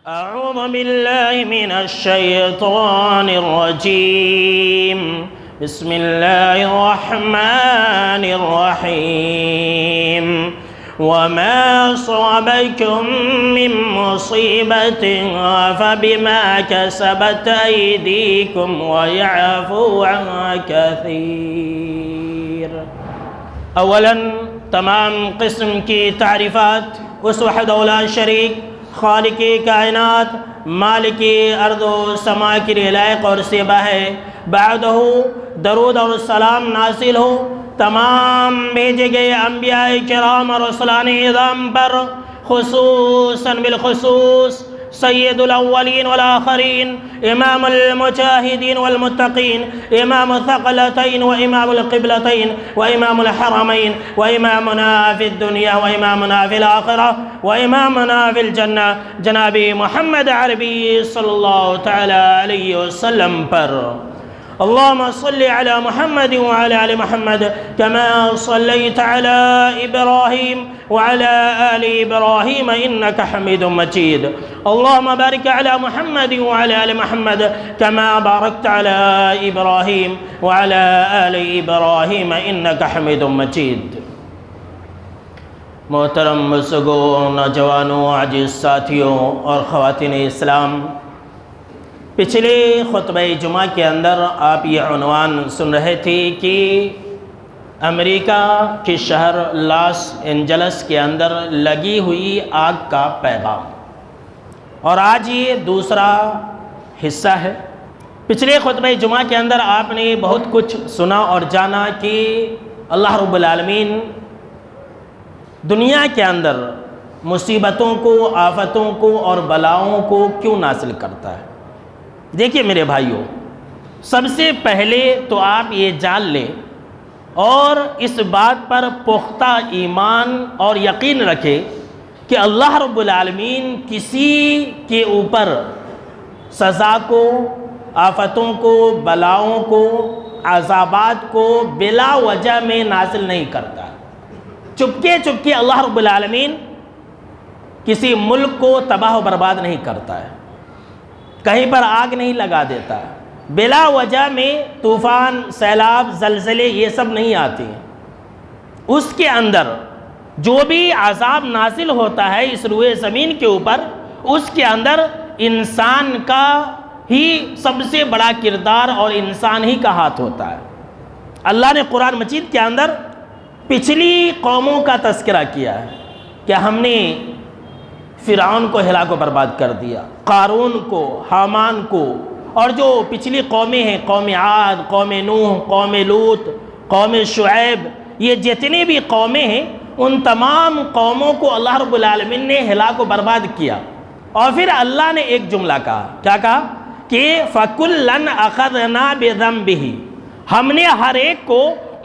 أعوذ بالله من الشيطان الرجيم بسم الله الرحمن الرحيم وما أصابكم من مصيبة فبما كسبت أيديكم ويعفو عن كثير۔ اولاً تمام قسم کی تعریفات اس وحدہ لا شریک خالق کائنات مالک ارض و سما کے لیے لائق اور سیبہ ہے۔ بعدہ درود اور سلام نازل ہو تمام بھیجے گئے انبیاء کرام اور رسولان اعظم پر، خصوصاً بالخصوص سید الاولین والآخرین، امام المجاہدین والمتقین، امام الثقلتین و امام القبلتین و امام الحرمین و امامنا فی الدنیا و امامنا فی الآخرہ و امامنا فی الجنہ جناب محمد عربی صلی اللہ تعالی علیہ وسلم پر۔ اللهم صل على محمد وعلى آل محمد كما صليت على إبراهيم وعلى آل إبراهيم إنك حميد مجيد۔ اللهم بارك على محمد وعلى آل محمد كما باركت على إبراهيم وعلى آل إبراهيم إنك حميد مجيد۔ محترم بزرگوں، نوجوانوں، عزیز ساتھیوں اور خواتین اسلام، پچھلے خطبہ جمعہ کے اندر آپ یہ عنوان سن رہے تھے کہ امریکہ کے شہر لاس اینجلس کے اندر لگی ہوئی آگ کا پیغام، اور آج یہ دوسرا حصہ ہے۔ پچھلے خطبہ جمعہ کے اندر آپ نے بہت کچھ سنا اور جانا کہ اللہ رب العالمین دنیا کے اندر مصیبتوں کو، آفتوں کو اور بلاؤں کو کیوں نازل کرتا ہے۔ دیکھیے میرے بھائیوں، سب سے پہلے تو آپ یہ جان لیں اور اس بات پر پختہ ایمان اور یقین رکھیں کہ اللہ رب العالمین کسی کے اوپر سزا کو، آفتوں کو، بلاؤں کو، عذابات کو بلا وجہ میں نازل نہیں کرتا۔ چپکے چپکے اللہ رب العالمین کسی ملک کو تباہ و برباد نہیں کرتا ہے، کہیں پر آگ نہیں لگا دیتا، بلا وجہ میں طوفان، سیلاب، زلزلے یہ سب نہیں آتے۔ اس کے اندر جو بھی عذاب نازل ہوتا ہے اس روئے زمین کے اوپر، اس کے اندر انسان کا ہی سب سے بڑا کردار اور انسان ہی کا ہاتھ ہوتا ہے۔ اللہ نے قرآن مجید کے اندر پچھلی قوموں کا تذکرہ کیا ہے کہ ہم نے فرعون کو ہلاک و برباد کر دیا، قارون کو، حامان کو، اور جو پچھلی قومیں ہیں، قوم عاد، قوم نوح، قوم لوط، قوم شعیب، یہ جتنے بھی قومیں ہیں ان تمام قوموں کو اللہ رب العالمین نے ہلاک و برباد کیا۔ اور پھر اللہ نے ایک جملہ کہا، کیا کہا کہ فَكُلًّا أَخَذْنَا بِذَنبِهِ، ہم نے ہر ایک کو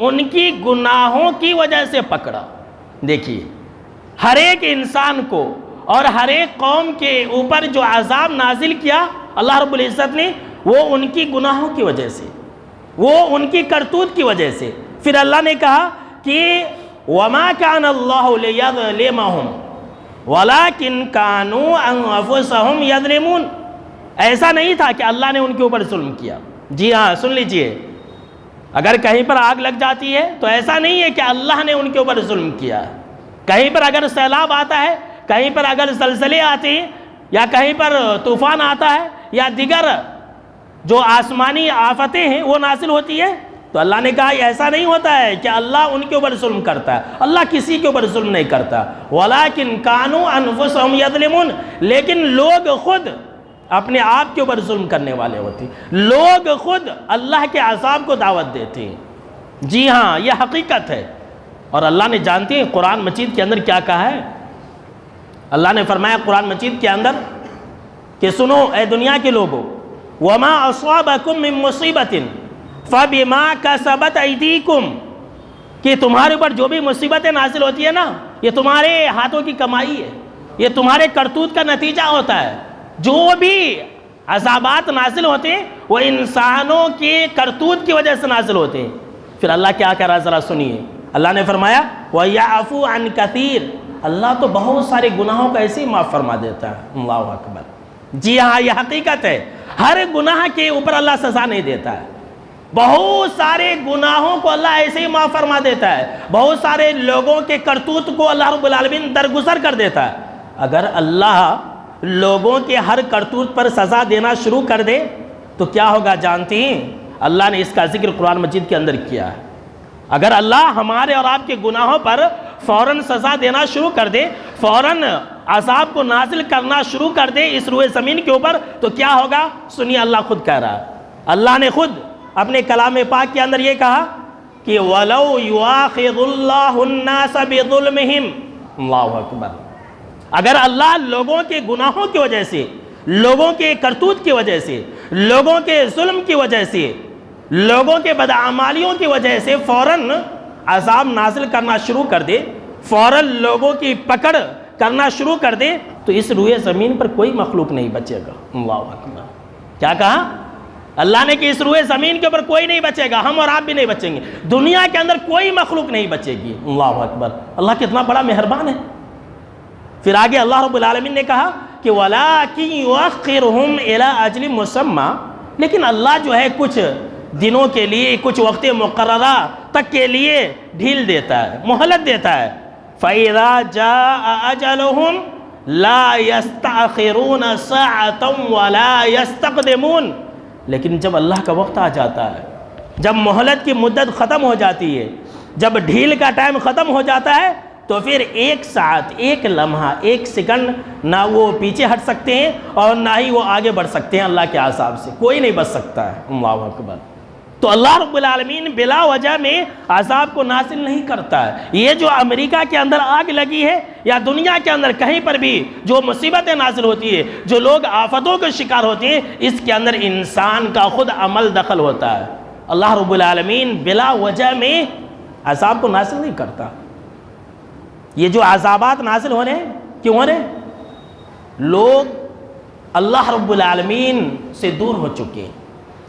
ان کی گناہوں کی وجہ سے پکڑا۔ دیکھیے ہر ایک انسان کو اور ہر ایک قوم کے اوپر جو عذاب نازل کیا اللہ رب العزت نے، وہ ان کی گناہوں کی وجہ سے، وہ ان کی کرتوت کی وجہ سے۔ پھر اللہ نے کہا کہ وَمَا كَانَ اللَّهُ لِيَظْلِمَهُمْ وَلَكِنْ كَانُوا أَنفُسَهُمْ يَظْلِمُونَ، ایسا نہیں تھا کہ اللہ نے ان کے اوپر ظلم کیا۔ جی ہاں، سن لیجئے، اگر کہیں پر آگ لگ جاتی ہے تو ایسا نہیں ہے کہ اللہ نے ان کے اوپر ظلم کیا۔ کہیں پر اگر سیلاب آتا ہے، کہیں پر اگر زلزلے آتے ہیں، یا کہیں پر طوفان آتا ہے، یا دیگر جو آسمانی آفتیں ہیں وہ نازل ہوتی ہے، تو اللہ نے کہا ایسا نہیں ہوتا ہے کہ اللہ ان کے اوپر ظلم کرتا ہے، اللہ کسی کے اوپر ظلم نہیں کرتا۔ وَلَكِنْ كَانُوا أَنفُسَهُمْ يَظْلِمُونَ، لیکن لوگ خود اپنے آپ کے اوپر ظلم کرنے والے ہوتے ہیں، لوگ خود اللہ کے عذاب کو دعوت دیتے ہیں۔ جی ہاں، یہ حقیقت ہے، اور اللہ نے جانتے ہیں قرآن مجید کے اندر کیا کہا ہے۔ اللہ نے فرمایا قرآن مجید کے اندر کہ سنو اے دنیا کے لوگوں، وَمَا أَصَابَكُم مِّن مُّصِيبَةٍ فَبِمَا كَسَبَتْ أَيْدِيكُمْ، کہ تمہارے اوپر جو بھی مصیبتیں نازل ہوتی ہیں نا، یہ تمہارے ہاتھوں کی کمائی ہے، یہ تمہارے کرتوت کا نتیجہ ہوتا ہے۔ جو بھی عذابات نازل ہوتے ہیں وہ انسانوں کے کرتوت کی وجہ سے نازل ہوتے ہیں۔ پھر اللہ کیا کہہ رہا ہے ذرا سنیے، اللہ نے فرمایا وَيَعْفُو عَنْ كَثِيرٍ، اللہ تو بہت سارے گناہوں کا ایسے ہی معاف فرما دیتا ہے۔ اللہ اکبر، جی ہاں یہ حقیقت ہے، ہر گناہ کے اوپر اللہ سزا نہیں دیتا ہے، بہت سارے گناہوں کو اللہ ایسے ہی معاف فرما دیتا ہے، بہت سارے لوگوں کے کرتوت کو اللہ رب العالمین درگزر کر دیتا ہے۔ اگر اللہ لوگوں کے ہر کرتوت پر سزا دینا شروع کر دے تو کیا ہوگا جانتی ہیں؟ اللہ نے اس کا ذکر قرآن مجید کے اندر کیا ہے۔ اگر اللہ ہمارے اور آپ کے گناہوں پر فوراً سزا دینا شروع کر دے، فوراً عذاب کو نازل کرنا شروع کر دے اس روئے زمین کے اوپر، تو کیا ہوگا؟ سنیے، اللہ خود کہہ رہا ہے، اللہ نے خود اپنے کلام پاک کے اندر یہ کہا کہ وَلَوْ يُؤَاخِذُ اللَّهُ النَّاسَ بِظُلْمِهِمْ، اللہ اکبر، اگر اللہ لوگوں کے گناہوں کی وجہ سے، لوگوں کے کرتوت کی وجہ سے، لوگوں کے ظلم کی وجہ سے، لوگوں کے بدعمالیوں کی وجہ سے فوراً عذاب نازل کرنا شروع کر دے، فوراً لوگوں کی پکڑ کرنا شروع کر دے، تو اس روئے زمین پر کوئی مخلوق نہیں بچے گا۔ اللہ اکبر، کیا کہا اللہ نے کہ اس روئے زمین کے اوپر کوئی نہیں بچے گا، ہم اور آپ بھی نہیں بچیں گے، دنیا کے اندر کوئی مخلوق نہیں بچے گی۔ اللہ اکبر، اللہ کتنا بڑا مہربان ہے۔ پھر آگے اللہ رب العالمین نے کہا کہ وَلَٰكِن يُؤَخِّرُهُمْ إِلَىٰ أَجْلٍ مُّسَمًّى، لیکن اللہ جو ہے کچھ دنوں کے لیے، کچھ وقت مقررہ تک کے لیے ڈھیل دیتا ہے، مہلت دیتا ہے۔ فَإِذَا جَاءَ أَجَلُهُمْ لَا يَسْتَأْخِرُونَ سَاعَةً وَلَا يَسْتَقْدِمُونَ، لیکن جب اللہ کا وقت آ جاتا ہے، جب مہلت کی مدت ختم ہو جاتی ہے، جب ڈھیل کا ٹائم ختم ہو جاتا ہے، تو پھر ایک ساعت، ایک لمحہ، ایک سیکنڈ نہ وہ پیچھے ہٹ سکتے ہیں اور نہ ہی وہ آگے بڑھ سکتے ہیں اللہ کے عذاب سے، کوئی نہیں بچ سکتا ہے۔ اللہ اکبر، تو اللہ رب العالمین بلا وجہ میں عذاب کو نازل نہیں کرتا ہے۔ یہ جو امریکہ کے اندر آگ لگی ہے یا دنیا کے اندر کہیں پر بھی جو مصیبتیں نازل ہوتی ہے، جو لوگ آفتوں کے شکار ہوتے ہیں، اس کے اندر انسان کا خود عمل دخل ہوتا ہے۔ اللہ رب العالمین بلا وجہ میں عذاب کو نازل نہیں کرتا۔ یہ جو عذابات نازل ہو رہے ہیں، کیوں ہو رہے ہیں؟ لوگ اللہ رب العالمین سے دور ہو چکے ہیں،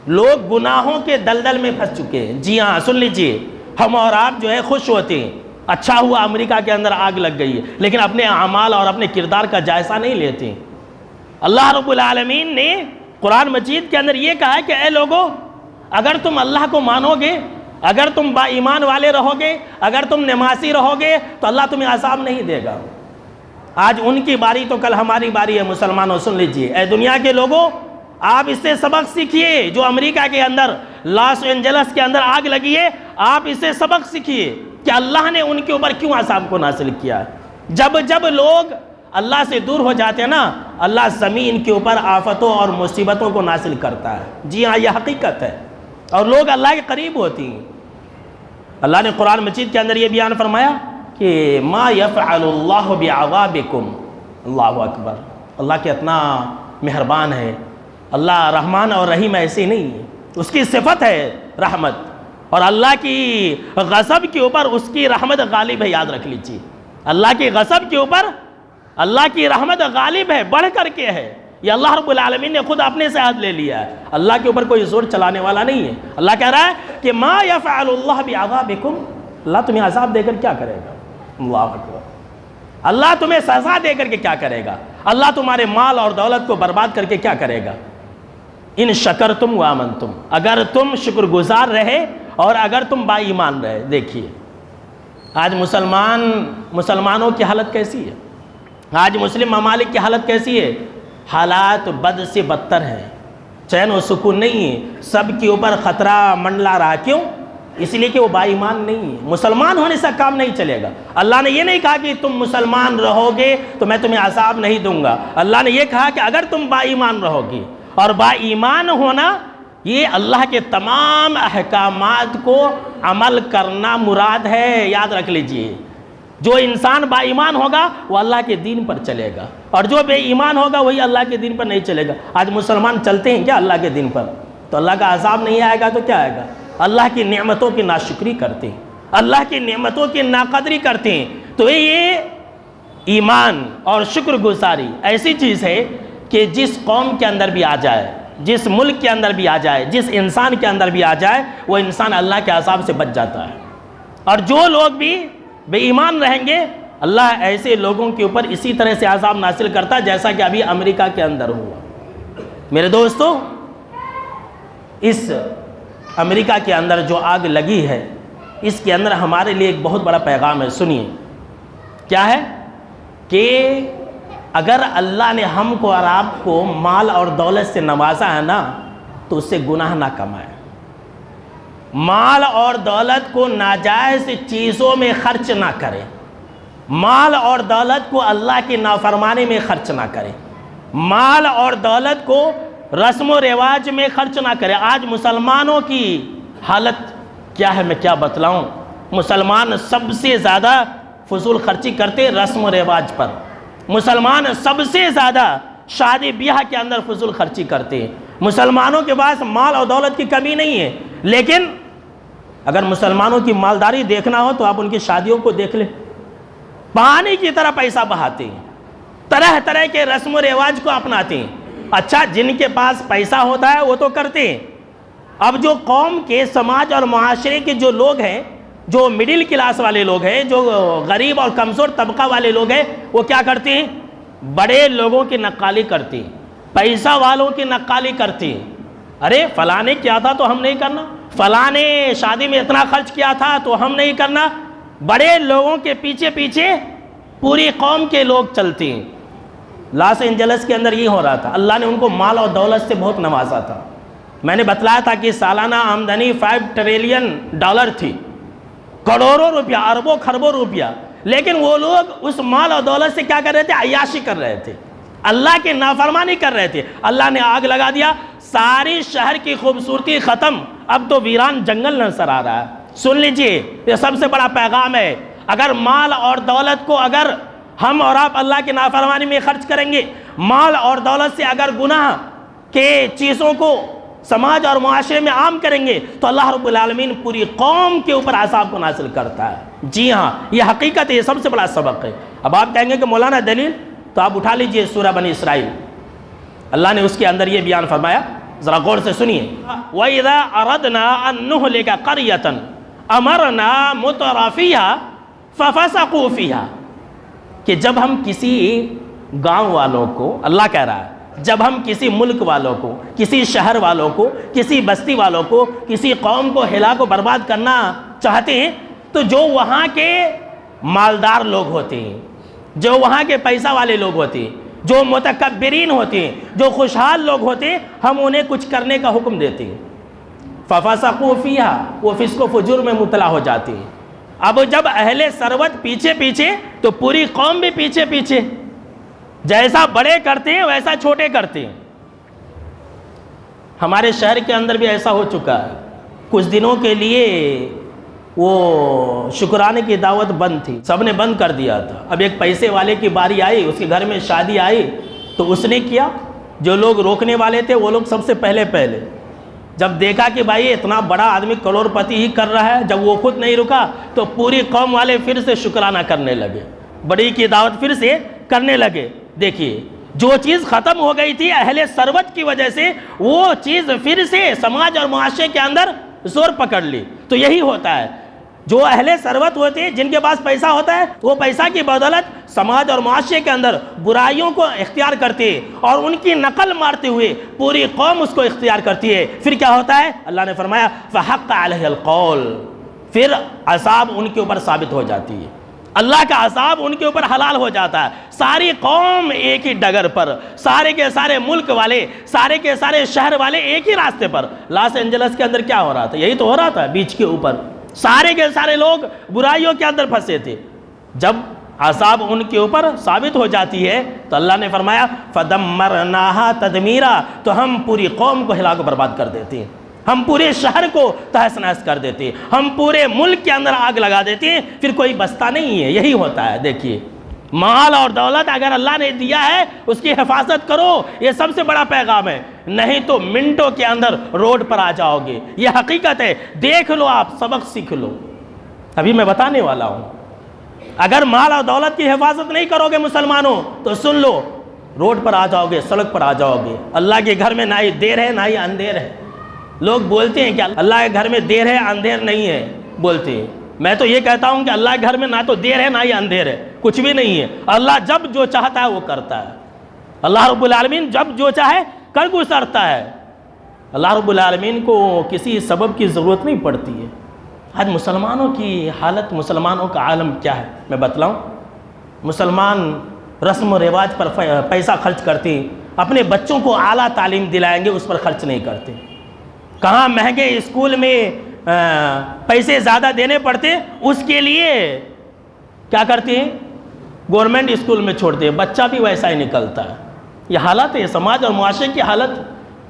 لوگ گناہوں کے دلدل میں پھنس چکے ہیں۔ جی ہاں، سن لیجئے، ہم اور آپ جو ہے خوش ہوتے ہیں، اچھا ہوا امریکہ کے اندر آگ لگ گئی ہے، لیکن اپنے اعمال اور اپنے کردار کا جائزہ نہیں لیتے ہیں۔ اللہ رب العالمین نے قرآن مجید کے اندر یہ کہا ہے کہ اے لوگو، اگر تم اللہ کو مانو گے، اگر تم با ایمان والے رہو گے، اگر تم نمازی رہو گے، تو اللہ تمہیں عذاب نہیں دے گا۔ آج ان کی باری تو کل ہماری باری ہے۔ مسلمانوں سن لیجئے، اے دنیا کے لوگوں، آپ اس سے سبق سیکھیے۔ جو امریکہ کے اندر، لاس اینجلس کے اندر آگ لگی ہے، آپ اس سے سبق سیکھیے کہ اللہ نے ان کے اوپر کیوں عذاب کو نازل کیا ہے۔ جب لوگ اللہ سے دور ہو جاتے ہیں نا، اللہ زمین کے اوپر آفتوں اور مصیبتوں کو نازل کرتا ہے۔ جی ہاں، یہ حقیقت ہے، اور لوگ اللہ کے قریب ہوتی ہیں۔ اللہ نے قرآن مجید کے اندر یہ بیان فرمایا کہ ما یفعل اللہ بعذابکم، اللہ اکبر، اللہ کے اتنا مہربان ہے۔ اللہ رحمان اور رحیم ایسے نہیں ہے، اس کی صفت ہے رحمت، اور اللہ کی غضب کے اوپر اس کی رحمت غالب ہے۔ یاد رکھ لیجیے، اللہ کی غضب کے اوپر اللہ کی رحمت غالب ہے، بڑھ کر کے ہے۔ یہ اللہ رب العالمین نے خود اپنے سے عہد لے لیا ہے، اللہ کے اوپر کوئی زور چلانے والا نہیں ہے۔ اللہ کہہ رہا ہے کہ ما یفعل اللہ بعذابکم، اللہ تمہیں عذاب دے کر کیا کرے گا؟ اللہ اکبر، اللہ تمہیں سزا دے کر کے کیا کرے گا؟ اللہ تمہارے مال اور دولت کو برباد کر کے کیا کرے گا؟ ان شکرتم وآمنتم، اگر تم شکر گزار رہے اور اگر تم با ایمان رہے۔ دیکھیے آج مسلمانوں کی حالت کیسی ہے، آج مسلم ممالک کی حالت کیسی ہے؟ حالات بد سے بدتر ہیں، چین و سکون نہیں ہے، سب کے اوپر خطرہ منڈلا رہا۔ کیوں؟ اس لیے کہ وہ با ایمان نہیں ہے۔ مسلمان ہونے سے کام نہیں چلے گا۔ اللہ نے یہ نہیں کہا کہ تم مسلمان رہو گے تو میں تمہیں عذاب نہیں دوں گا۔ اللہ نے یہ کہا کہ اگر تم با ایمان رہو گی، اور با ایمان ہونا یہ اللہ کے تمام احکامات کو عمل کرنا مراد ہے۔ یاد رکھ لیجئے، جو انسان با ایمان ہوگا وہ اللہ کے دین پر چلے گا، اور جو بے ایمان ہوگا وہی اللہ کے دین پر نہیں چلے گا۔ آج مسلمان چلتے ہیں کیا اللہ کے دین پر؟ تو اللہ کا عذاب نہیں آئے گا تو کیا آئے گا؟ اللہ کی نعمتوں کی ناشکری کرتے ہیں، اللہ کی نعمتوں کی ناقدری کرتے ہیں۔ تو یہ ایمان اور شکر گزاری ایسی چیز ہے کہ جس قوم کے اندر بھی آ جائے، جس ملک کے اندر بھی آ جائے، جس انسان کے اندر بھی آ جائے، وہ انسان اللہ کے عذاب سے بچ جاتا ہے۔ اور جو لوگ بھی بے ایمان رہیں گے، اللہ ایسے لوگوں کے اوپر اسی طرح سے عذاب نازل کرتا ہے جیسا کہ ابھی امریکہ کے اندر ہوا۔ میرے دوستو، اس امریکہ کے اندر جو آگ لگی ہے، اس کے اندر ہمارے لیے ایک بہت بڑا پیغام ہے. سنیے کیا ہے کہ اگر اللہ نے ہم کو اور آپ کو مال اور دولت سے نوازا ہے نا، تو اس سے گناہ نہ کمائے. مال اور دولت کو ناجائز چیزوں میں خرچ نہ کرے. مال اور دولت کو اللہ کی نافرمانی میں خرچ نہ کرے. مال اور دولت کو رسم و رواج میں خرچ نہ کرے. آج مسلمانوں کی حالت کیا ہے میں کیا بتلاؤں. مسلمان سب سے زیادہ فضول خرچی کرتے رسم و رواج پر. مسلمان سب سے زیادہ شادی بیاہ کے اندر فضول خرچی کرتے ہیں. مسلمانوں کے پاس مال اور دولت کی کمی نہیں ہے، لیکن اگر مسلمانوں کی مالداری دیکھنا ہو تو آپ ان کی شادیوں کو دیکھ لیں. پانی کی طرح پیسہ بہاتے ہیں، طرح طرح کے رسم و رواج کو اپناتے ہیں. اچھا، جن کے پاس پیسہ ہوتا ہے وہ تو کرتے ہیں. اب جو قوم کے سماج اور معاشرے کے جو لوگ ہیں، جو مڈل کلاس والے لوگ ہیں، جو غریب اور کمزور طبقہ والے لوگ ہیں، وہ کیا کرتے ہیں؟ بڑے لوگوں کی نقالی کرتے ہیں، پیسہ والوں کی نقالی کرتے ہیں. ارے فلاں نے کیا تھا تو ہم نہیں کرنا، فلاں نے شادی میں اتنا خرچ کیا تھا تو ہم نہیں کرنا. بڑے لوگوں کے پیچھے پیچھے پوری قوم کے لوگ چلتے ہیں. لاس اینجلس کے اندر یہ ہو رہا تھا. اللہ نے ان کو مال اور دولت سے بہت نوازا تھا. میں نے بتلایا تھا کہ سالانہ آمدنی 5 ٹریلین ڈالر تھی، کروڑوں روپیہ، اربوں خربوں روپیہ. لیکن وہ لوگ اس مال اور دولت سے کیا کر رہے تھے؟ عیاشی کر رہے تھے، اللہ کی نافرمانی کر رہے تھے. اللہ نے آگ لگا دیا، ساری شہر کی خوبصورتی ختم. اب تو ویران جنگل نظر آ رہا ہے. سن لیجئے، یہ سب سے بڑا پیغام ہے. اگر مال اور دولت کو اگر ہم اور آپ اللہ کی نافرمانی میں خرچ کریں گے، مال اور دولت سے اگر گناہ کے چیزوں کو سماج اور معاشرے میں عام کریں گے، تو اللہ رب العالمین پوری قوم کے اوپر عذاب کو نازل کرتا ہے. جی ہاں، یہ حقیقت ہے، یہ سب سے بڑا سبق ہے. اب آپ کہیں گے کہ مولانا دلیل، تو آپ اٹھا لیجئے سورہ بنی اسرائیل. اللہ نے اس کے اندر یہ بیان فرمایا، ذرا غور سے سنیے. وَإِذَا أَرَدْنَا أَن نُهْلِكَ قَرْيَةً أَمَرْنَا مُتْرَفِيهَا فَفَسَقُوا فِيهَا، کہ جب ہم کسی گاؤں والوں کو، اللہ کہہ رہا ہے، جب ہم کسی ملک والوں کو، کسی شہر والوں کو، کسی بستی والوں کو، کسی قوم کو ہلاک و برباد کرنا چاہتے ہیں، تو جو وہاں کے مالدار لوگ ہوتے ہیں، جو وہاں کے پیسہ والے لوگ ہوتے ہیں، جو متکبرین ہوتے ہیں، جو خوشحال لوگ ہوتے ہیں، ہم انہیں کچھ کرنے کا حکم دیتے ہیں. فَفَسَقُوا فِيهَا، وہ فسق و فجور میں مبتلا ہو جاتے ہیں. اب جب اہل ثروت پیچھے پیچھے، تو پوری قوم بھی پیچھے پیچھے. جیسا بڑے کرتے ہیں ویسا چھوٹے کرتے ہیں. ہمارے شہر کے اندر بھی ایسا ہو چکا ہے. کچھ دنوں کے لیے وہ شکرانے کی دعوت بند تھی، سب نے بند کر دیا تھا. اب ایک پیسے والے کی باری آئی، اس کے گھر میں شادی آئی، تو اس نے کیا، جو لوگ روکنے والے تھے وہ لوگ سب سے پہلے جب دیکھا کہ بھائی اتنا بڑا آدمی کروڑ پتی ہی کر رہا ہے، جب وہ خود نہیں رکا تو پوری قوم والے پھر سے شکرانہ کرنے لگے، بڑی کی دعوت پھر سے کرنے لگے. دیکھیے، جو چیز ختم ہو گئی تھی اہل ثروت کی وجہ سے، وہ چیز پھر سے سماج اور معاشرے کے اندر زور پکڑ لی. تو یہی ہوتا ہے، جو اہل ثروت ہوتے ہیں، جن کے پاس پیسہ ہوتا ہے، وہ پیسہ کی بدولت سماج اور معاشرے کے اندر برائیوں کو اختیار کرتے ہیں، اور ان کی نقل مارتے ہوئے پوری قوم اس کو اختیار کرتی ہے. پھر کیا ہوتا ہے؟ اللہ نے فرمایا فَحَقَّ عَلَيْهِ الْقَوْلِ، پھر عذاب ان کے اوپر ثابت ہو جاتی ہے. اللہ کا عذاب ان کے اوپر حلال ہو جاتا ہے. ساری قوم ایک ہی ڈگر پر، سارے کے سارے ملک والے، سارے کے سارے شہر والے ایک ہی راستے پر. لاس اینجلس کے اندر کیا ہو رہا تھا؟ یہی تو ہو رہا تھا. بیچ کے اوپر سارے کے سارے لوگ برائیوں کے اندر پھنسے تھے. جب عذاب ان کے اوپر ثابت ہو جاتی ہے تو اللہ نے فرمایا فَدَمَّرْنَاهَا تَدْمِيرًا، تو ہم پوری قوم کو ہلاک و برباد کر دیتے ہیں، ہم پورے شہر کو تہس نہس کر دیتے ہیں، ہم پورے ملک کے اندر آگ لگا دیتے ہیں. پھر کوئی بچتا نہیں ہے. یہی ہوتا ہے. دیکھیے، مال اور دولت اگر اللہ نے دیا ہے اس کی حفاظت کرو، یہ سب سے بڑا پیغام ہے. نہیں تو منٹوں کے اندر روڈ پر آ جاؤ گے. یہ حقیقت ہے. دیکھ لو، آپ سبق سیکھ لو. ابھی میں بتانے والا ہوں، اگر مال اور دولت کی حفاظت نہیں کرو گے مسلمانوں تو سن لو، روڈ پر آ جاؤ گے، سڑک پر آ جاؤ گے. اللہ کے گھر میں نہ ہی دیر ہے نہ ہی اندھیر ہے. لوگ بولتے ہیں کہ اللہ کے گھر میں دیر ہے اندھیر نہیں ہے، بولتے ہیں. میں تو یہ کہتا ہوں کہ اللہ کے گھر میں نہ تو دیر ہے نہ ہی اندھیر ہے، کچھ بھی نہیں ہے. اللہ جب جو چاہتا ہے وہ کرتا ہے. اللہ رب العالمین جب جو چاہے کر گزرتا ہے۔ اللہ رب العالمین کو کسی سبب کی ضرورت نہیں پڑتی ہے۔ آج مسلمانوں کی حالت، مسلمانوں کا عالم کیا ہے میں بتلاؤں۔ مسلمان رسم و رواج پر پیسہ خرچ کرتے ہیں، اپنے بچوں کو اعلیٰ تعلیم دلائیں گے اس پر خرچ نہیں کرتے۔ کہاں مہنگے اسکول میں پیسے زیادہ دینے پڑتے، اس کے لیے کیا کرتے ہیں، گورنمنٹ اسکول میں چھوڑتے ہیں، بچہ بھی ویسا ہی نکلتا ہے۔ یہ حالت ہے سماج اور معاشرے کی حالت۔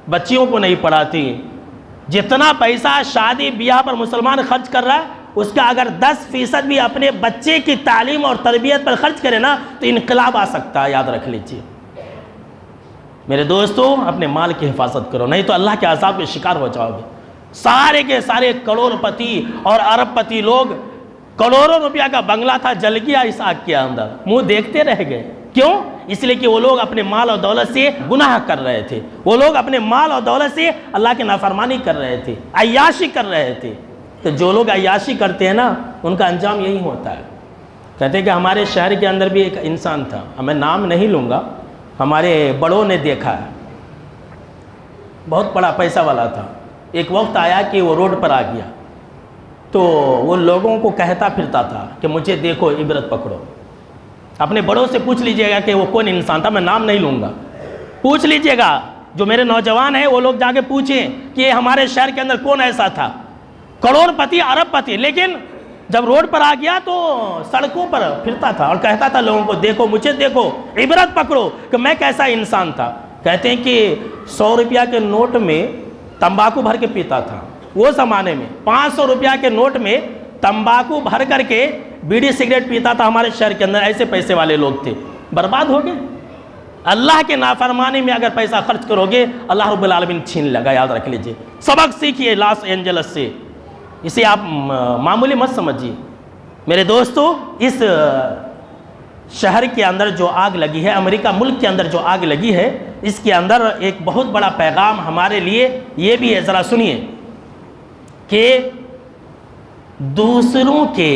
بچیوں کو نہیں پڑھاتی۔ جتنا پیسہ شادی بیاہ پر مسلمان خرچ کر رہا ہے، اس کا اگر 10% بھی اپنے بچے کی تعلیم اور تربیت پر خرچ کرے نا تو انقلاب آ سکتا ہے، یاد رکھ لیجیے۔ میرے دوستو، اپنے مال کی حفاظت کرو، نہیں تو اللہ کے عذاب کے شکار ہو جاؤ گے۔ سارے کے سارے کروڑ پتی اور ارب پتی لوگ، کروڑوں روپیہ کا بنگلہ تھا، جل گیا اس آگ کے اندر، منہ دیکھتے رہ گئے۔ کیوں؟ اس لیے کہ وہ لوگ اپنے مال اور دولت سے گناہ کر رہے تھے، وہ لوگ اپنے مال اور دولت سے اللہ کی نافرمانی کر رہے تھے، عیاشی کر رہے تھے۔ تو جو لوگ عیاشی کرتے ہیں نا، ان کا انجام یہی ہوتا ہے۔ کہتے ہیں کہ ہمارے شہر کے اندر بھی ایک انسان تھا، میں نام نہیں لوں گا، ہمارے بڑوں نے دیکھا ہے، بہت بڑا پیسہ والا تھا۔ ایک وقت آیا کہ وہ روڈ پر آ گیا تو وہ لوگوں کو کہتا پھرتا تھا کہ مجھے دیکھو، عبرت پکڑو۔ اپنے بڑوں سے پوچھ لیجئے گا کہ وہ کون انسان تھا، میں نام نہیں لوں گا، پوچھ لیجئے گا۔ جو میرے نوجوان ہیں وہ لوگ جا کے پوچھیں کہ ہمارے شہر کے اندر کون ایسا تھا، کروڑ پتی ارب پتی، لیکن جب روڈ پر آ گیا تو سڑکوں پر پھرتا تھا اور کہتا تھا لوگوں کو دیکھو، مجھے دیکھو، عبرت پکڑو کہ میں کیسا انسان تھا۔ کہتے ہیں کہ 100 روپیہ کے نوٹ میں تمباکو بھر کے پیتا تھا۔ وہ زمانے میں 500 روپیہ کے نوٹ میں تمباکو بھر کر کے بیڑی سگریٹ پیتا تھا ہمارے شہر کے اندر۔ ایسے پیسے والے لوگ تھے، برباد ہو گئے۔ اللہ کے نافرمانی میں اگر پیسہ خرچ کرو گے، اللہ رب العالمین چھین لگا، یاد رکھ لیجئے۔ سبق سیکھیے لاس اینجلس سے، اسے آپ معمولی مت سمجھیے۔ میرے دوستو، اس شہر کے اندر جو آگ لگی ہے، امریکہ ملک کے اندر جو آگ لگی ہے، اس کے اندر ایک بہت بڑا پیغام ہمارے لیے یہ بھی ہے، ذرا سنیے کہ دوسروں کے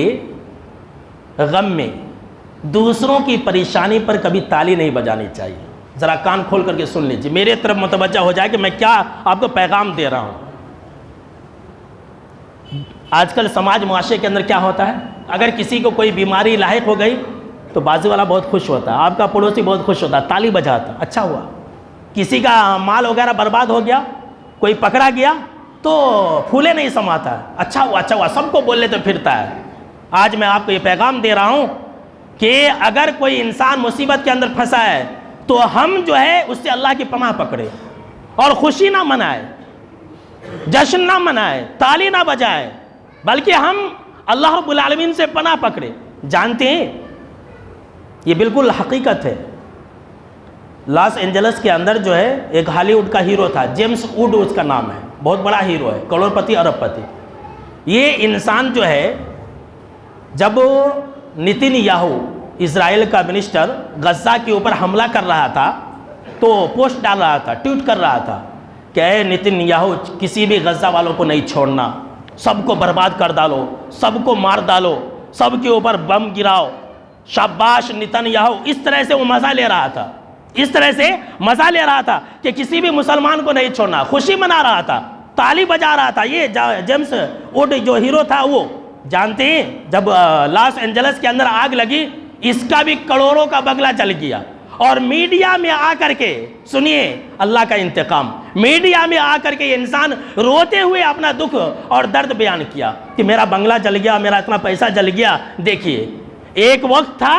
غم میں، دوسروں کی پریشانی پر کبھی تالی نہیں بجانی چاہیے۔ ذرا کان کھول کر کے سن لیجیے، میرے طرف متوجہ ہو جائے کہ میں کیا آپ کو پیغام دے رہا ہوں۔ آج کل سماج معاشرے کے اندر کیا ہوتا ہے، اگر کسی کو کوئی بیماری لاحق ہو گئی تو بازو والا بہت خوش ہوتا ہے، آپ کا پڑوسی بہت خوش ہوتا ہے، تالی بجاتا، اچھا ہوا۔ کسی کا مال وغیرہ برباد ہو گیا، کوئی پکڑا گیا تو پھولے نہیں سماتا ہے، اچھا ہوا اچھا ہوا، سب کو بول لیتے پھرتا ہے۔ آج میں آپ کو یہ پیغام دے رہا ہوں کہ اگر کوئی انسان مصیبت کے اندر پھنسا ہے تو ہم جو ہے اس سے اللہ کی پناہ پکڑے اور خوشی نہ منائے، جشن نہ منائے، تالی نہ بجائے، بلکہ ہم اللہ رب العالمین سے پناہ پکڑے۔ جانتے ہیں یہ بالکل حقیقت ہے۔ لاس اینجلس کے اندر جو ہے ایک ہالی ووڈ کا ہیرو تھا، جیمس ووڈ اس کا نام ہے، بہت بڑا ہیرو ہے، کروڑ پتی ارب پتی۔ یہ انسان جو ہے، جب نتن یاہو اسرائیل کا منسٹر غزہ کے اوپر حملہ کر رہا تھا تو پوسٹ ڈال رہا تھا، ٹویٹ کر رہا تھا کہ اے نتن یاہو، کسی بھی غزہ والوں کو نہیں چھوڑنا، سب کو برباد کر ڈالو، سب کو مار ڈالو، سب کے اوپر بم گراؤ، شاباش نتن یاہو۔ اس طرح سے وہ مزہ لے رہا تھا، اس طرح سے مزہ لے رہا تھا کہ کسی بھی مسلمان کو نہیں چھوڑنا، خوشی منا رہا تھا، تالی بجا رہا تھا۔ یہ جیمس ووڈ جو ہیرو تھا، وہ جانتے ہیں جب لاس اینجلس کے اندر آگ لگی، اس کا بھی کروڑوں کا بنگلہ جل گیا، اور میڈیا میں آ کر کے، سنیے اللہ کا انتقام، میڈیا میں آ کر کے یہ انسان روتے ہوئے اپنا دکھ اور درد بیان کیا کہ میرا بنگلہ جل گیا، میرا اتنا پیسہ جل گیا۔ دیکھیے، ایک وقت تھا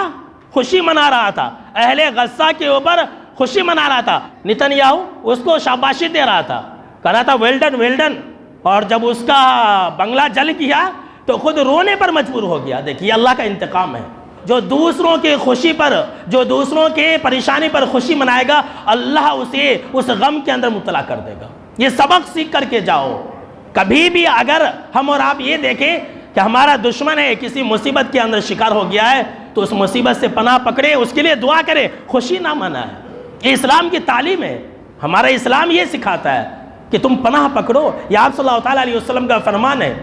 خوشی منا رہا تھا، اہل غزہ کے اوپر خوشی منا رہا تھا، نتن یاہو اس کو شاباشی دے رہا تھا، کہہ رہا تھا ویل ڈن ویل ڈن، اور جب اس کا بنگلہ جل گیا تو خود رونے پر مجبور ہو گیا۔ دیکھیے اللہ کا انتقام ہے، جو دوسروں کے خوشی پر، جو دوسروں کے پریشانی پر خوشی منائے گا، اللہ اسے اس غم کے اندر مبتلا کر دے گا۔ یہ سبق سیکھ کر کے جاؤ۔ کبھی بھی اگر ہم اور آپ یہ دیکھیں کہ ہمارا دشمن ہے، کسی مصیبت کے اندر شکار ہو گیا ہے، تو اس مصیبت سے پناہ پکڑے، اس کے لیے دعا کرے، خوشی نہ منائے۔ یہ اسلام کی تعلیم ہے، ہمارا اسلام یہ سکھاتا ہے کہ تم پناہ پکڑو۔ یہ آپ صلی اللہ تعالیٰ علیہ وسلم کا فرمان ہے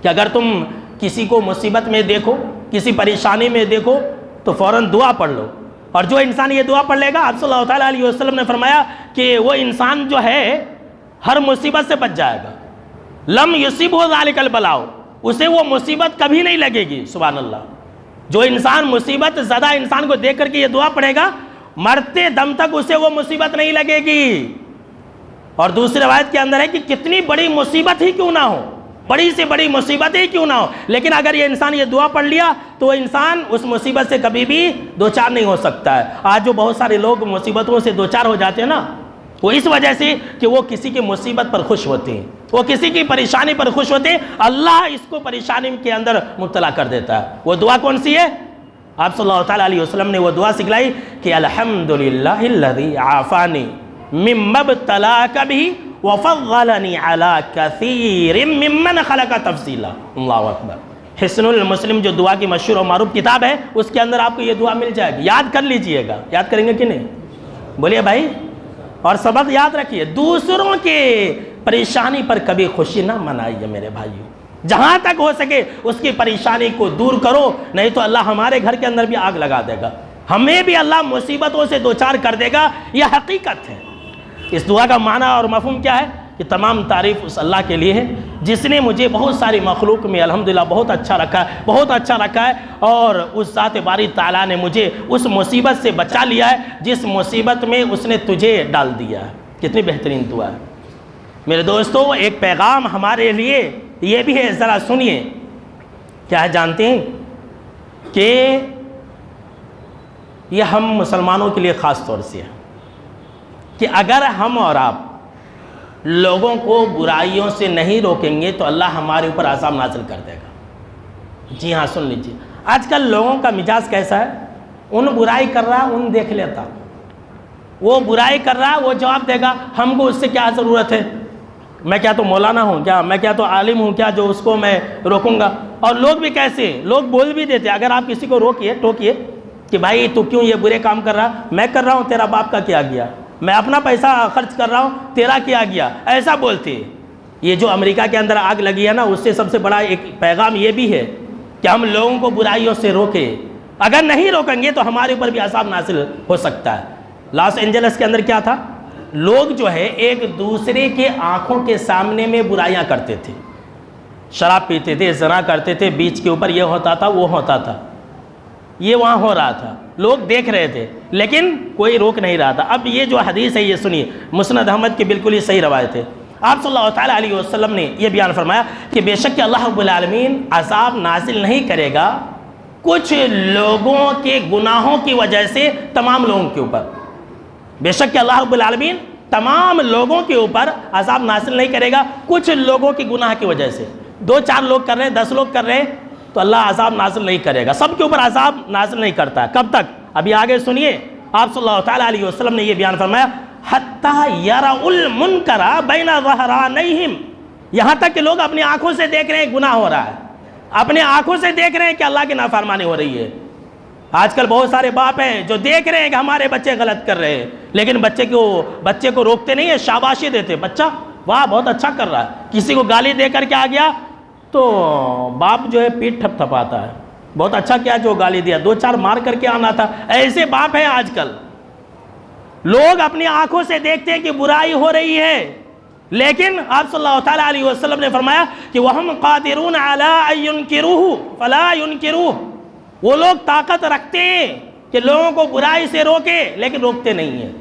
کہ اگر تم کسی کو مصیبت میں دیکھو، کسی پریشانی میں دیکھو تو فوراً دعا پڑھ لو، اور جو انسان یہ دعا پڑھ لے گا، آپ صلی اللہ تعالیٰ علیہ وسلم نے فرمایا کہ وہ انسان جو ہے ہر مصیبت سے بچ جائے گا. لم یصبہ ذالک البلاء، اسے وہ مصیبت کبھی نہیں لگے گی. سبحان اللہ. جو انسان مصیبت زدہ انسان کو دیکھ کر کے یہ دعا پڑھے گا، مرتے دم تک اسے وہ مصیبت نہیں لگے گی. اور دوسری روایت کے اندر ہے کہ کتنی بڑی مصیبت ہی کیوں نہ ہو، بڑی سے بڑی مصیبت ہی کیوں نہ ہو، لیکن اگر یہ انسان یہ دعا پڑھ لیا تو وہ انسان اس مصیبت سے کبھی بھی دوچار نہیں ہو سکتا ہے. آج جو بہت سارے لوگ مصیبتوں سے دوچار ہو جاتے ہیں نا، وہ اس وجہ سے کہ وہ کسی کی مصیبت پر خوش ہوتے ہیں، وہ کسی کی پریشانی پر خوش ہوتے ہیں، اللہ اس کو پریشانی کے اندر مبتلا کر دیتا ہے. وہ دعا کون سی ہے؟ آپ صلی اللہ تعالیٰ علیہ وسلم نے وہ دعا سکھلائی کہ الحمدللہ الذی عافانی مما ابتلاک بہ وفضلنی علی کثیر ممن خلق تفضیلا. اللہ اکبر. حسن المسلم جو دعا کی مشہور و معروف کتاب ہے، اس کے اندر آپ کو یہ دعا مل جائے گی. یاد کر لیجئے گا. یاد کریں گے کہ نہیں؟ بولیے بھائی. اور سبق یاد رکھیے، دوسروں کے پریشانی پر کبھی خوشی نہ منائیے میرے بھائیو. جہاں تک ہو سکے اس کی پریشانی کو دور کرو، نہیں تو اللہ ہمارے گھر کے اندر بھی آگ لگا دے گا، ہمیں بھی اللہ مصیبتوں سے دوچار کر دے گا. یہ حقیقت ہے. اس دعا کا معنی اور مفہوم کیا ہے؟ کہ تمام تعریف اس اللہ کے لیے ہے جس نے مجھے بہت ساری مخلوق میں الحمدللہ بہت اچھا رکھا ہے، بہت اچھا رکھا ہے. اور اس ذات باری تعالیٰ نے مجھے اس مصیبت سے بچا لیا ہے جس مصیبت میں اس نے تجھے ڈال دیا ہے. کتنی بہترین دعا ہے میرے دوستو. ایک پیغام ہمارے لیے یہ بھی ہے، ذرا سنیے. کیا ہے جانتے ہیں کہ یہ ہم مسلمانوں کے لیے خاص طور سے ہے کہ اگر ہم اور آپ لوگوں کو برائیوں سے نہیں روکیں گے تو اللہ ہمارے اوپر عذاب نازل کر دے گا. جی ہاں، سن لیجیے. آج کل لوگوں کا مزاج کیسا ہے؟ ان برائی کر رہا ان دیکھ لیتا، وہ برائی کر رہا وہ جواب دے گا ہم کو اس سے کیا ضرورت ہے، میں کیا تو مولانا ہوں کیا، میں کیا تو عالم ہوں کیا جو اس کو میں روکوں گا. اور لوگ بھی کیسے، لوگ بول بھی دیتے. اگر آپ کسی کو روکیے ٹوکیے کہ بھائی تو کیوں یہ برے کام کر رہا، میں کر رہا ہوں تیرا باپ کا کیا گیا، میں اپنا پیسہ خرچ کر رہا ہوں تیرا کیا گیا، ایسا بولتے. یہ جو امریکہ کے اندر آگ لگی ہے نا، اس سے سب سے بڑا ایک پیغام یہ بھی ہے کہ ہم لوگوں کو برائیوں سے روکیں. اگر نہیں روکیں گے تو ہمارے اوپر بھی عذاب نازل ہو سکتا ہے. لاس اینجلس کے اندر کیا تھا؟ لوگ جو ہے ایک دوسرے کے آنکھوں کے سامنے میں برائیاں کرتے تھے، شراب پیتے تھے، زنا کرتے تھے، بیچ کے اوپر یہ ہوتا تھا وہ ہوتا تھا، یہ وہاں ہو رہا تھا، لوگ دیکھ رہے تھے لیکن کوئی روک نہیں رہا تھا. اب یہ جو حدیث ہے یہ سنیے، مسند احمد کی بالکل ہی صحیح روایت ہے. آپ صلی اللہ تعالیٰ علیہ وسلم نے یہ بیان فرمایا کہ بے شک کہ اللہ رب العالمین عذاب نازل نہیں کرے گا کچھ لوگوں کے گناہوں کی وجہ سے تمام لوگوں کے اوپر. بے شک کہ اللہ رب العالمین تمام لوگوں کے اوپر عذاب نازل نہیں کرے گا کچھ لوگوں کی گناہ کی وجہ سے. 2-4 لوگ کر رہے ہیں، 10 لوگ کر رہے ہیں تو اللہ عذاب نازل نہیں کرے گا. سب کے اوپر عذاب نازل نہیں کرتا ہے. کب تک؟ ابھی آگے سنیے. آپ صلی اللہ تعالیٰ علیہ وسلم نے یہ بیان فرمایا حَتَّى يَرَوْا الْمُنْكَرَ بَيْنَ ظَهْرَانَيْهِمْ، یہاں تک کہ لوگ اپنی آنکھوں سے دیکھ رہے ہیں گناہ ہو رہا ہے، اپنے آنکھوں سے دیکھ رہے ہیں کہ اللہ کی نافرمانی ہو رہی ہے. آج کل بہت سارے باپ ہیں جو دیکھ رہے ہیں کہ ہمارے بچے غلط کر رہے ہیں لیکن بچے کو روکتے نہیں ہیں، شاباشی دیتے، بچہ واہ بہت اچھا کر رہا ہے. کسی کو گالی دے کر کے آ گیا تو باپ جو ہے پیٹ تھپ تھپاتا ہے، بہت اچھا کیا جو گالی دیا، 2-4 مار کر کے آنا تھا. ایسے باپ ہیں آج کل. لوگ اپنی آنکھوں سے دیکھتے ہیں کہ برائی ہو رہی ہے لیکن آپ صلی اللہ تعالیٰ علیہ وسلم نے فرمایا کہ وَهُمْ قَادِرُونَ عَلَىٰ أَن يُنْكِرُوهُ فَلَا يُنْكِرُوهُ، وہ لوگ طاقت رکھتے ہیں کہ لوگوں کو برائی سے روکے لیکن روکتے نہیں ہیں.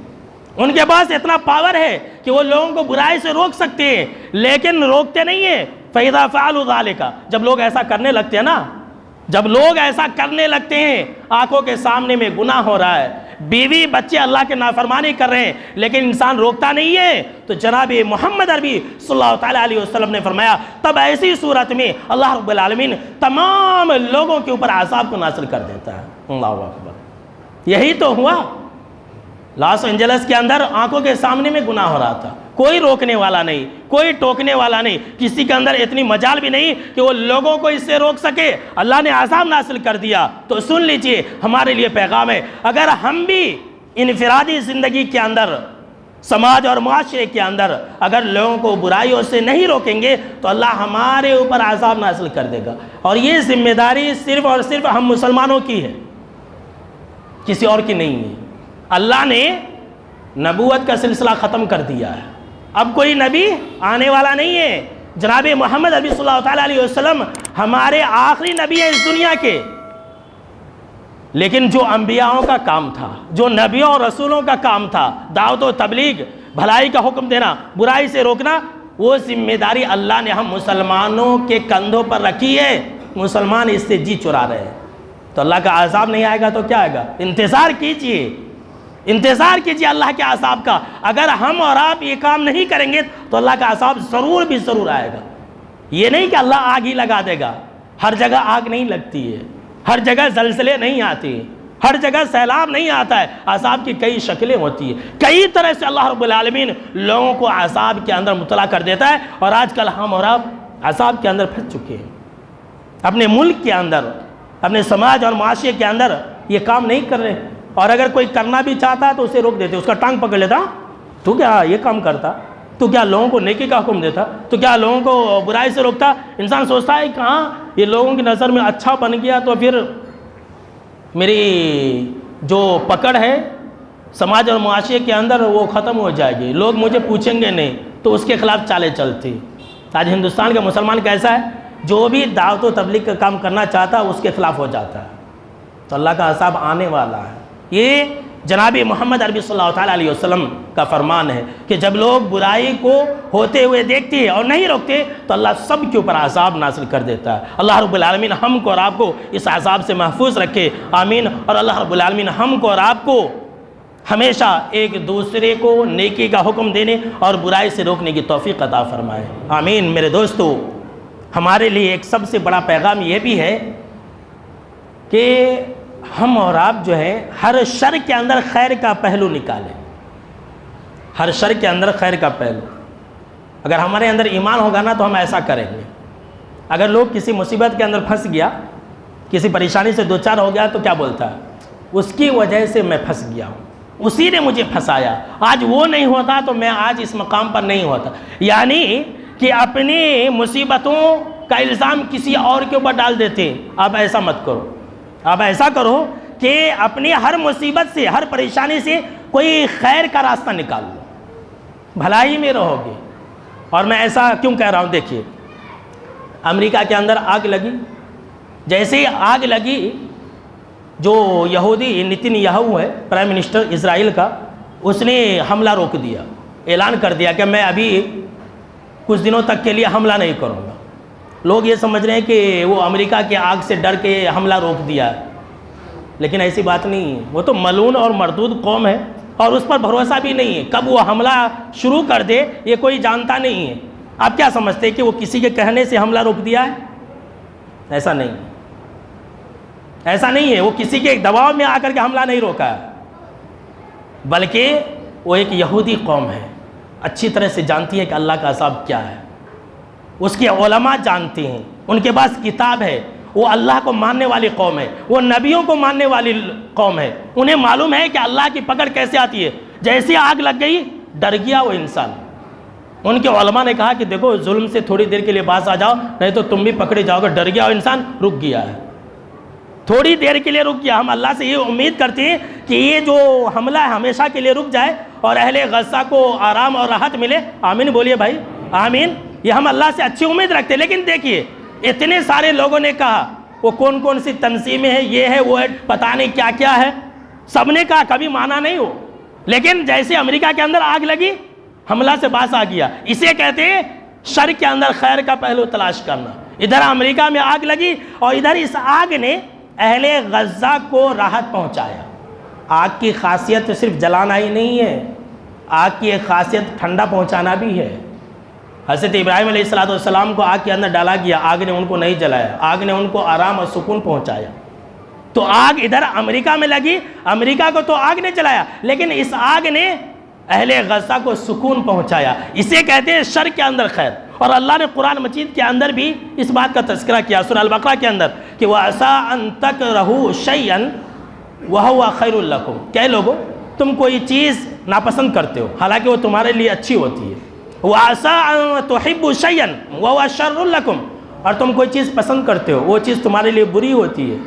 ان کے پاس اتنا پاور ہے کہ وہ لوگوں کو برائی سے روک سکتے ہیں لیکن روکتے نہیں ہیں. فَإِذَا فَعَلُوا ذَلِكَ، جب لوگ ایسا کرنے لگتے ہیں نا، جب لوگ ایسا کرنے لگتے ہیں، آنکھوں کے سامنے میں گناہ ہو رہا ہے، بیوی بچے اللہ کے نافرمانی کر رہے ہیں لیکن انسان روکتا نہیں ہے، تو جناب محمد عربی صلی اللہ تعالیٰ علیہ وسلم نے فرمایا تب ایسی صورت میں اللہ رب العالمین تمام لوگوں کے اوپر عذاب کو نازل کر دیتا ہے. اللہ اکبر. یہی تو ہوا. لاس اینجلس کے اندر آنکھوں کے سامنے میں گناہ ہو رہا تھا، کوئی روکنے والا نہیں، کوئی ٹوکنے والا نہیں، کسی کے اندر اتنی مجال بھی نہیں کہ وہ لوگوں کو اس سے روک سکے. اللہ نے عذاب نازل کر دیا. تو سن لیجئے، ہمارے لیے پیغام ہے، اگر ہم بھی انفرادی زندگی کے اندر، سماج اور معاشرے کے اندر اگر لوگوں کو برائیوں سے نہیں روکیں گے تو اللہ ہمارے اوپر عذاب نازل کر دے گا. اور یہ ذمہ داری صرف اور صرف ہم مسلمانوں کی ہے کسی اور کی نہیں ہے۔ اللہ نے نبوت کا سلسلہ ختم کر دیا ہے، اب کوئی نبی آنے والا نہیں ہے۔ جناب محمد عربی صلی اللہ تعالیٰ علیہ وسلم ہمارے آخری نبی ہیں اس دنیا کے، لیکن جو انبیاءوں کا کام تھا، جو نبیوں اور رسولوں کا کام تھا، دعوت و تبلیغ، بھلائی کا حکم دینا، برائی سے روکنا، وہ ذمہ داری اللہ نے ہم مسلمانوں کے کندھوں پر رکھی ہے۔ مسلمان اس سے جی چرا رہے ہیں، تو اللہ کا عذاب نہیں آئے گا تو کیا آئے گا؟ انتظار کیجئے، انتظار کیجئے اللہ کے عذاب کا۔ اگر ہم اور آپ یہ کام نہیں کریں گے تو اللہ کا عذاب ضرور بھی ضرور آئے گا۔ یہ نہیں کہ اللہ آگ ہی لگا دے گا، ہر جگہ آگ نہیں لگتی ہے، ہر جگہ زلزلے نہیں آتے، ہر جگہ سیلاب نہیں آتا ہے۔ عذاب کی کئی شکلیں ہوتی ہیں، کئی طرح سے اللہ رب العالمین لوگوں کو عذاب کے اندر مبتلا کر دیتا ہے، اور آج کل ہم اور آپ عذاب کے اندر پھنس چکے ہیں۔ اپنے ملک کے اندر، اپنے سماج اور معاشرے کے اندر یہ کام نہیں کر رہے، اور اگر کوئی کرنا بھی چاہتا ہے تو اسے روک دیتے، اس کا ٹانگ پکڑ لیتا، تو کیا یہ کام کرتا؟ تو کیا لوگوں کو نیکی کا حکم دیتا؟ تو کیا لوگوں کو برائی سے روکتا؟ انسان سوچتا ہے کہ ہاں یہ لوگوں کی نظر میں اچھا بن گیا تو پھر میری جو پکڑ ہے سماج اور معاشرے کے اندر وہ ختم ہو جائے گی، لوگ مجھے پوچھیں گے نہیں، تو اس کے خلاف چالیں چلتی۔ آج ہندوستان کا مسلمان کیسا ہے؟ جو بھی دعوت و تبلیغ کا کام کرنا چاہتا ہے اس کے خلاف ہو جاتا ہے، تو اللہ کا عذاب آنے والا ہے۔ یہ جناب محمد عربی صلی اللہ تعالیٰ علیہ وسلم کا فرمان ہے کہ جب لوگ برائی کو ہوتے ہوئے دیکھتے ہیں اور نہیں روکتے تو اللہ سب کے اوپر عذاب نازل کر دیتا ہے۔ اللہ رب العالمین ہم کو اور آپ کو اس عذاب سے محفوظ رکھے، آمین۔ اور اللہ رب العالمین ہم کو اور آپ کو ہمیشہ ایک دوسرے کو نیکی کا حکم دینے اور برائی سے روکنے کی توفیق عطا فرمائے، آمین۔ میرے دوستو، ہمارے لیے ایک سب سے بڑا پیغام یہ بھی ہے کہ ہم اور آپ جو ہے ہر شر کے اندر خیر کا پہلو نکالیں، ہر شر کے اندر خیر کا پہلو۔ اگر ہمارے اندر ایمان ہوگا نا تو ہم ایسا کریں گے۔ اگر لوگ کسی مصیبت کے اندر پھنس گیا، کسی پریشانی سے دوچار ہو گیا تو کیا بولتا ہے؟ اس کی وجہ سے میں پھنس گیا ہوں، اسی نے مجھے پھنسایا، آج وہ نہیں ہوتا تو میں آج اس مقام پر نہیں ہوتا۔ یعنی کہ اپنی مصیبتوں کا الزام کسی اور کے اوپر ڈال دیتے ہیں۔ آپ ایسا مت کرو، آپ ایسا کرو کہ اپنی ہر مصیبت سے، ہر پریشانی سے کوئی خیر کا راستہ نکال لو، بھلائی میں رہو گے۔ اور میں ایسا کیوں کہہ رہا ہوں؟ دیکھیے، امریکہ کے اندر آگ لگی، جیسے ہی آگ لگی، جو یہودی نتن یاہو ہے پرائم منسٹر اسرائیل کا، اس نے حملہ روک دیا، اعلان کر دیا کہ میں ابھی کچھ دنوں تک کے لیے حملہ نہیں کروں گا۔ لوگ یہ سمجھ رہے ہیں کہ وہ امریکہ کے آگ سے ڈر کے حملہ روک دیا ہے، لیکن ایسی بات نہیں ہے۔ وہ تو ملعون اور مردود قوم ہے، اور اس پر بھروسہ بھی نہیں ہے، کب وہ حملہ شروع کر دے یہ کوئی جانتا نہیں ہے۔ آپ کیا سمجھتے ہیں کہ وہ کسی کے کہنے سے حملہ روک دیا ہے؟ ایسا نہیں، ایسا نہیں ہے۔ وہ کسی کے دباؤ میں آ کر کے حملہ نہیں روکا ہے، بلکہ وہ ایک یہودی قوم ہے، اچھی طرح سے جانتی ہے کہ اللہ کا عذاب کیا ہے، اس کے علماء جانتے ہیں، ان کے پاس کتاب ہے، وہ اللہ کو ماننے والی قوم ہے، وہ نبیوں کو ماننے والی قوم ہے، انہیں معلوم ہے کہ اللہ کی پکڑ کیسے آتی ہے۔ جیسی آگ لگ گئی ڈر گیا وہ انسان۔ ان کے علماء نے کہا کہ دیکھو ظلم سے تھوڑی دیر کے لیے باز آ جاؤ، نہیں تو تم بھی پکڑے جاؤ گے۔ ڈر گیا وہ انسان، رک گیا ہے، تھوڑی دیر کے لیے رک گیا۔ ہم اللہ سے یہ امید کرتے ہیں کہ یہ جو حملہ ہے ہمیشہ کے لیے رک جائے اور اہل غزہ کو آرام اور راحت ملے، آمین بولیے بھائی، آمین۔ یہ ہم اللہ سے اچھی امید رکھتے ہیں، لیکن دیکھیے اتنے سارے لوگوں نے کہا، وہ کون کون سی تنظیمیں ہیں، یہ ہے وہ ہے، پتہ نہیں کیا کیا ہے، سب نے کہا، کبھی مانا نہیں ہو۔ لیکن جیسے امریکہ کے اندر آگ لگی، حملہ سے باز آ گیا۔ اسے کہتے ہیں شر کے اندر خیر کا پہلو تلاش کرنا۔ ادھر امریکہ میں آگ لگی اور ادھر اس آگ نے اہل غزہ کو راحت پہنچایا۔ آگ کی خاصیت صرف جلانا ہی نہیں ہے، آگ کی ایک خاصیت ٹھنڈا پہنچانا بھی ہے۔ حضرت ابراہیم علیہ السلام کو آگ کے اندر ڈالا گیا، آگ نے ان کو نہیں جلایا، آگ نے ان کو آرام اور سکون پہنچایا۔ تو آگ ادھر امریکہ میں لگی، امریکہ کو تو آگ نے جلایا، لیکن اس آگ نے اہل غزہ کو سکون پہنچایا۔ اسے کہتے ہیں شر کے اندر خیر۔ اور اللہ نے قرآن مجید کے اندر بھی اس بات کا تذکرہ کیا سورہ البقرہ کے اندر کہ وَعَسَىٰ أَن تَكْرَهُوا شَيْئًا وَهُوَ خَيْرٌ لَكُمْ، کہ لوگو تم کوئی چیز ناپسند کرتے ہو حالانکہ وہ تمہارے لیے اچھی ہوتی ہے۔ وَعَسَىٰ أَن تُحِبُّوا شَيْئًا وَهُوَ شَرٌّ لَكُمْ، اور تم کوئی چیز پسند کرتے ہو وہ چیز تمہارے لیے بری ہوتی ہے۔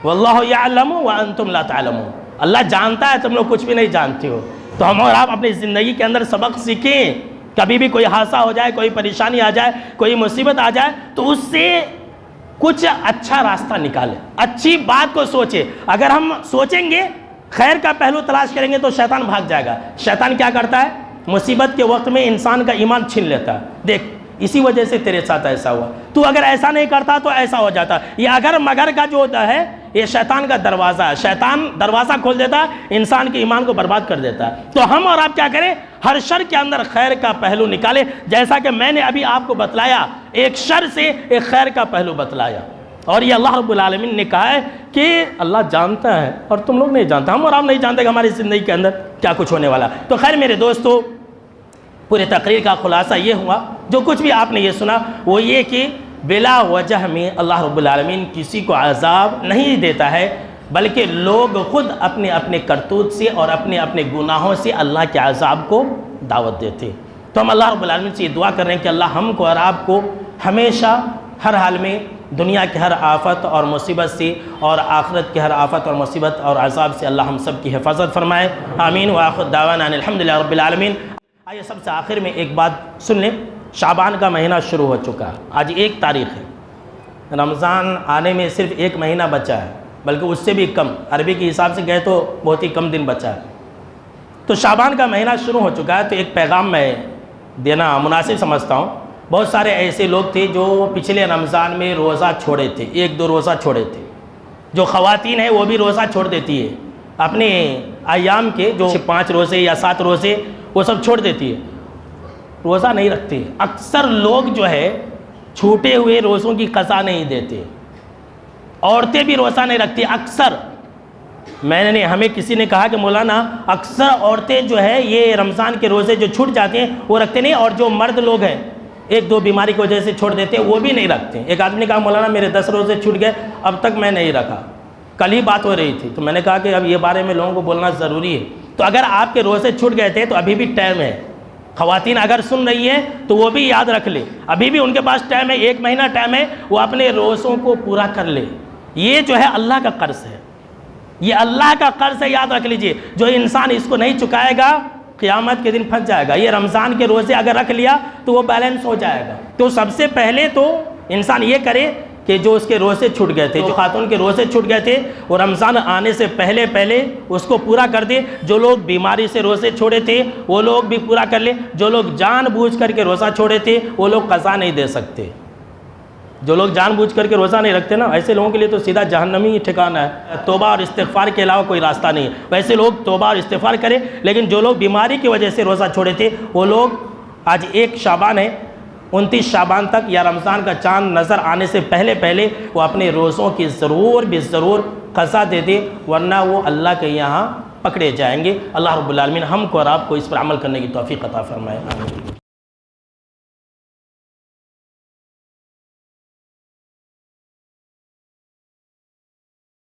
وَاللَّهُ يَعْلَمُ وَأَنْتُمْ لَا تَعْلَمُونَ، اللہ جانتا ہے تم لوگ کچھ بھی نہیں جانتے ہو. تو ہم اور آپ اپنی زندگی کے اندر سبق سیکھیں. کبھی بھی کوئی حادثہ ہو جائے, کوئی پریشانی آ جائے, کوئی مصیبت آ جائے, تو اس سے کچھ اچھا راستہ نکالیں, اچھی بات کو سوچیں. اگر ہم سوچیں گے, خیر کا پہلو تلاش کریں گے, تو شیطان بھاگ جائے گا. شیطان کیا کرتا ہے؟ مصیبت کے وقت میں انسان کا ایمان چھین لیتا ہے. دیکھ اسی وجہ سے تیرے ساتھ ایسا ہوا, تو اگر ایسا نہیں کرتا تو ایسا ہو جاتا. یہ اگر مگر کا جو ہوتا ہے, یہ شیطان کا دروازہ ہے. شیطان دروازہ کھول دیتا ہے, انسان کے ایمان کو برباد کر دیتا ہے. تو ہم اور آپ کیا کریں؟ ہر شر کے اندر خیر کا پہلو نکالیں. جیسا کہ میں نے ابھی آپ کو بتلایا, ایک شر سے ایک خیر کا پہلو بتلایا. اور یہ اللہ رب العالمین نے کہا ہے کہ اللہ جانتا ہے اور تم لوگ نہیں جانتے. ہم اور آپ نہیں جانتے کہ ہماری زندگی کے اندر کیا کچھ ہونے والا. تو خیر میرے دوستو, پورے تقریر کا خلاصہ یہ ہوا, جو کچھ بھی آپ نے یہ سنا وہ یہ کہ بلا وجہ میں اللہ رب العالمین کسی کو عذاب نہیں دیتا ہے, بلکہ لوگ خود اپنے اپنے کرتوت سے اور اپنے اپنے گناہوں سے اللہ کے عذاب کو دعوت دیتے. تو ہم اللہ رب العالمین سے یہ دعا کر رہے ہیں کہ اللہ ہم کو اور آپ کو ہمیشہ ہر حال میں دنیا کی ہر آفت اور مصیبت سے اور آخرت کی ہر آفت اور مصیبت اور عذاب سے اللہ ہم سب کی حفاظت فرمائے. آمین. وآخر دعوانا ان الحمدللہ رب العالمین. آئیے سب سے آخر میں ایک بات سن لیں. شعبان کا مہینہ شروع ہو چکا ہے, آج 1 تاریخ ہے. رمضان آنے میں صرف 1 مہینہ بچا ہے, بلکہ اس سے بھی کم. عربی کے حساب سے گئے تو بہت ہی کم دن بچا ہے. تو شعبان کا مہینہ شروع ہو چکا ہے, تو ایک پیغام میں دینا مناسب سمجھتا ہوں. بہت سارے ایسے لوگ تھے جو پچھلے رمضان میں روزہ چھوڑے تھے, 1-2 روزہ چھوڑے تھے. جو خواتین ہیں وہ بھی روزہ چھوڑ دیتی ہے, اپنے ایام کے جو 5 روزے یا 7 روزے وہ سب چھوڑ دیتی ہے, روزہ نہیں رکھتے. اکثر لوگ جو ہے چھوٹے ہوئے روزوں کی قضا نہیں دیتے. عورتیں بھی روزہ نہیں رکھتی اکثر. میں نے ہمیں کسی نے کہا کہ مولانا اکثر عورتیں جو ہے یہ رمضان کے روزے جو چھوٹ جاتے ہیں وہ رکھتے نہیں, اور جو مرد لوگ ہیں 1-2 بیماری کی وجہ سے چھوڑ دیتے ہیں وہ بھی نہیں رکھتے. ایک آدمی نے کہا مولانا میرے 10 روزے چھوٹ گئے, اب تک میں نہیں رکھا. کل ہی بات ہو رہی تھی, تو میں نے کہا کہ اب یہ بارے میں لوگوں کو بولنا ضروری ہے. تو اگر آپ کے روزے چھوٹ گئے تھے تو ابھی بھی ٹائم ہے. خواتین اگر سن رہی ہیں تو وہ بھی یاد رکھ لے, ابھی بھی ان کے پاس ٹائم ہے, 1 مہینہ ٹائم ہے, وہ اپنے روزوں کو پورا کر لے. یہ جو ہے اللہ کا قرض ہے, یہ اللہ کا قرض ہے, یاد رکھ لیجئے. جو انسان اس کو نہیں چکائے گا قیامت کے دن پھنس جائے گا. یہ رمضان کے روزے اگر رکھ لیا تو وہ بیلنس ہو جائے گا. تو سب سے پہلے تو انسان یہ کرے کہ جو اس کے روزے چھوٹ گئے تھے, جو خاتون کے روزے چھوٹ گئے تھے, وہ رمضان آنے سے پہلے اس کو پورا کر دے. جو لوگ بیماری سے روزے چھوڑے تھے وہ لوگ بھی پورا کر لے. جو لوگ جان بوجھ کر کے روزہ چھوڑے تھے وہ لوگ قضا نہیں دے سکتے. جو لوگ جان بوجھ کر کے روزہ نہیں رکھتے نا, ایسے لوگوں کے لیے تو سیدھا جہنمی ہی ٹھکانہ ہے. توبہ اور استغفار کے علاوہ کوئی راستہ نہیں ہے. ویسے لوگ توبہ اور استغفار کریں, لیکن جو لوگ بیماری کی وجہ سے روزہ چھوڑے تھے وہ لوگ, آج 1 شعبان ہے, 29 شعبان تک یا رمضان کا چاند نظر آنے سے پہلے وہ اپنے روزوں کی ضرور قضا دے دے, ورنہ وہ اللہ کے یہاں پکڑے جائیں گے. اللہ رب العالمین ہم کو اور آپ کو اس پر عمل کرنے کی توفیق عطا فرمائے. آمین.